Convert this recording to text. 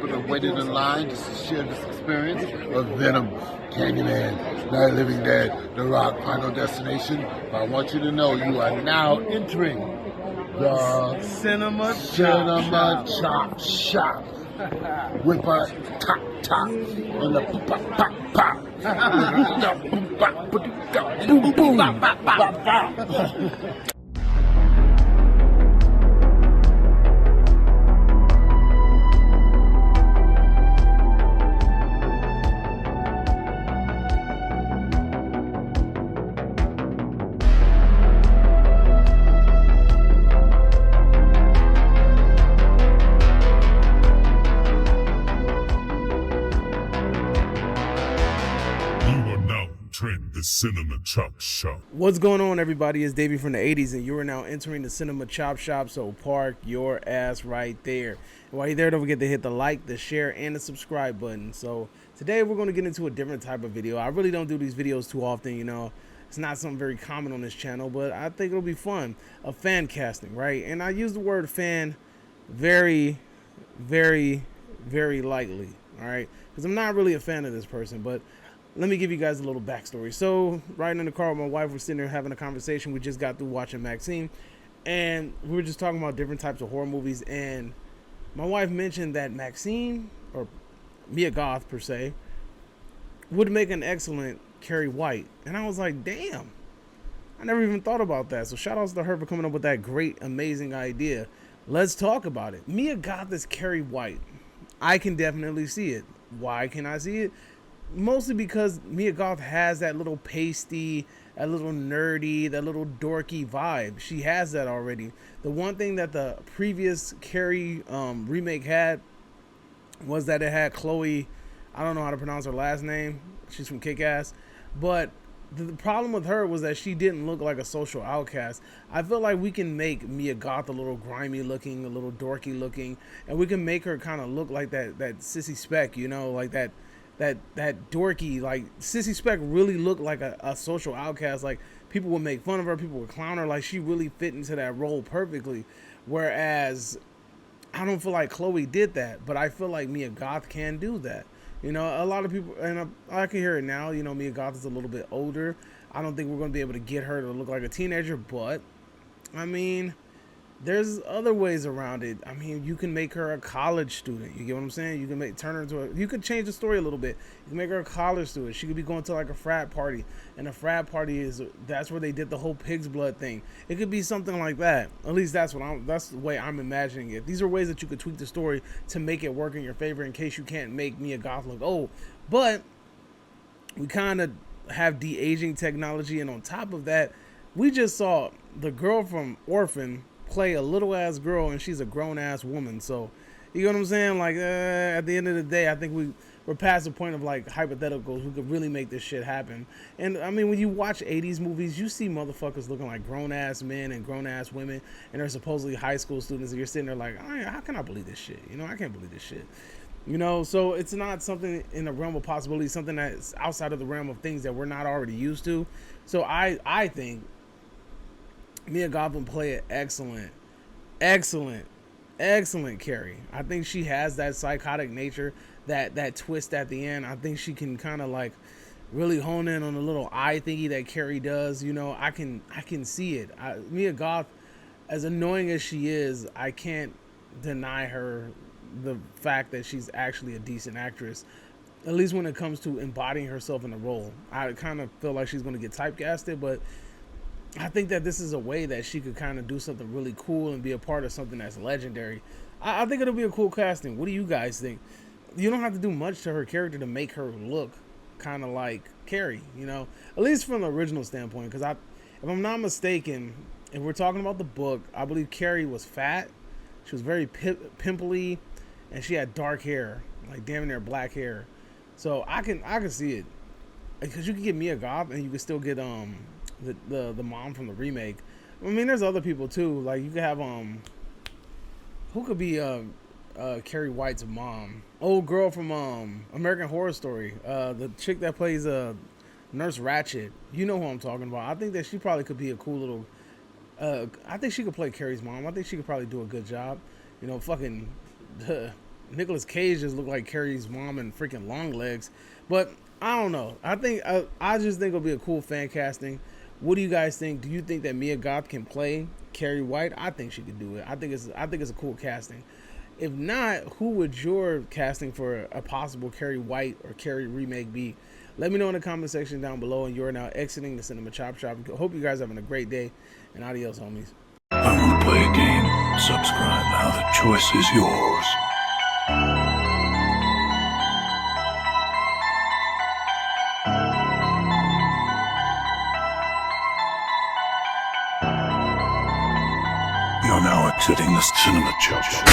people that waited in line just to share this experience of Venom, Candyman, Night of the Living Dead, The Rock, Final Destination. But I want you to know you are now entering the Cinema Chop Shop with a top and the pop. Boom, boom, bop. The Cinema Chop Shop. What's going on, everybody? It's Davey from the 80s, and you are now entering the Cinema Chop Shop, so park your ass right there. And while you're there, don't forget to hit the like, the share, and the subscribe button. So today we're going to get into a different type of video. I really don't do these videos too often, you know. It's not something very common on this channel, but I think it'll be fun. A fan casting, right? And I use the word fan very, very, very lightly, all right? Because I'm not really a fan of this person, but let me give you guys a little backstory. So, riding in the car with my wife, we're sitting there having a conversation. We just got through watching Maxine, and we were just talking about different types of horror movies. And my wife mentioned that Maxine, or Mia Goth per se, would make an excellent Carrie White. And I was like, damn, I never even thought about that. So shout outs to her for coming up with that great, amazing idea. Let's talk about it. Mia Goth is Carrie White. I can definitely see it. Why can I see it? Mostly because Mia Goth has that little pasty, that little nerdy, that little dorky vibe. She has that already. The one thing that the previous Carrie remake had was that it had Chloe, I don't know how to pronounce her last name. She's from Kick-Ass. But the problem with her was that she didn't look like a social outcast. I feel like we can make Mia Goth a little grimy looking, a little dorky looking, and we can make her kind of look like that Sissy Speck, you know, like that dorky, like Sissy Speck really looked like a social outcast. Like people would make fun of her, people would clown her, like she really fit into that role perfectly. Whereas I don't feel like Chloe did that, but I feel like Mia Goth can do that. You know, a lot of people, and I can hear it now, you know, Mia Goth is a little bit older. I don't think we're going to be able to get her to look like a teenager, but I mean, there's other ways around it. I mean, you can make her a college student. You get what I'm saying? You can turn her into you could change the story a little bit. You can make her a college student. She could be going to like a frat party, and a frat party that's where they did the whole pig's blood thing. It could be something like that. At least that's the way I'm imagining it. These are ways that you could tweak the story to make it work in your favor in case you can't make Mia Goth look old. But we kind of have de-aging technology, and on top of that, we just saw the girl from Orphan play a little ass girl, and she's a grown ass woman. So you know what I'm saying? Like at the end of the day, I think we're past the point of like hypotheticals who could really make this shit happen. And I mean, when you watch 80s movies, you see motherfuckers looking like grown ass men and grown ass women, and they're supposedly high school students, and you're sitting there like, how can I believe this shit? You know, I can't believe this shit. You know, so it's not something in the realm of possibility, something that's outside of the realm of things that we're not already used to. So I think Mia Goth would play an excellent Carrie. I think she has that psychotic nature, that twist at the end. I think she can kind of like really hone in on the little eye thingy that Carrie does. You know, I can see it. Mia Goth, as annoying as she is, I can't deny her the fact that she's actually a decent actress. At least when it comes to embodying herself in the role. I kind of feel like she's going to get typecasted, but I think that this is a way that she could kind of do something really cool and be a part of something that's legendary. I think it'll be a cool casting. What do you guys think? You don't have to do much to her character to make her look kind of like Carrie, you know, at least from the original standpoint. Because if I'm not mistaken, if we're talking about the book, I believe Carrie was fat. She was very pimply, and she had dark hair, like damn near black hair. So I can see it, because you can get Mia Goth and you can still get the mom from the remake. I mean, there's other people too. Like you could have who could be Carrie White's mom? Old girl from American Horror Story. The chick that plays Nurse Ratched. You know who I'm talking about. I think that she probably could be a cool little. I think she could play Carrie's mom. I think she could probably do a good job. You know, fucking Nicolas Cage just looked like Carrie's mom and freaking long legs. But I don't know. I just think it'll be a cool fan casting. What do you guys think? Do you think that Mia Goth can play Carrie White? I think she could do it. I think it's a cool casting. If not, who would your casting for a possible Carrie White or Carrie remake be? Let me know in the comment section down below. And you're now exiting the Cinema Chop Shop. Hope you guys are having a great day. And adios, homies. I want to play a game. Subscribe now. The choice is yours. You're now exiting the Cinema Chop Shop.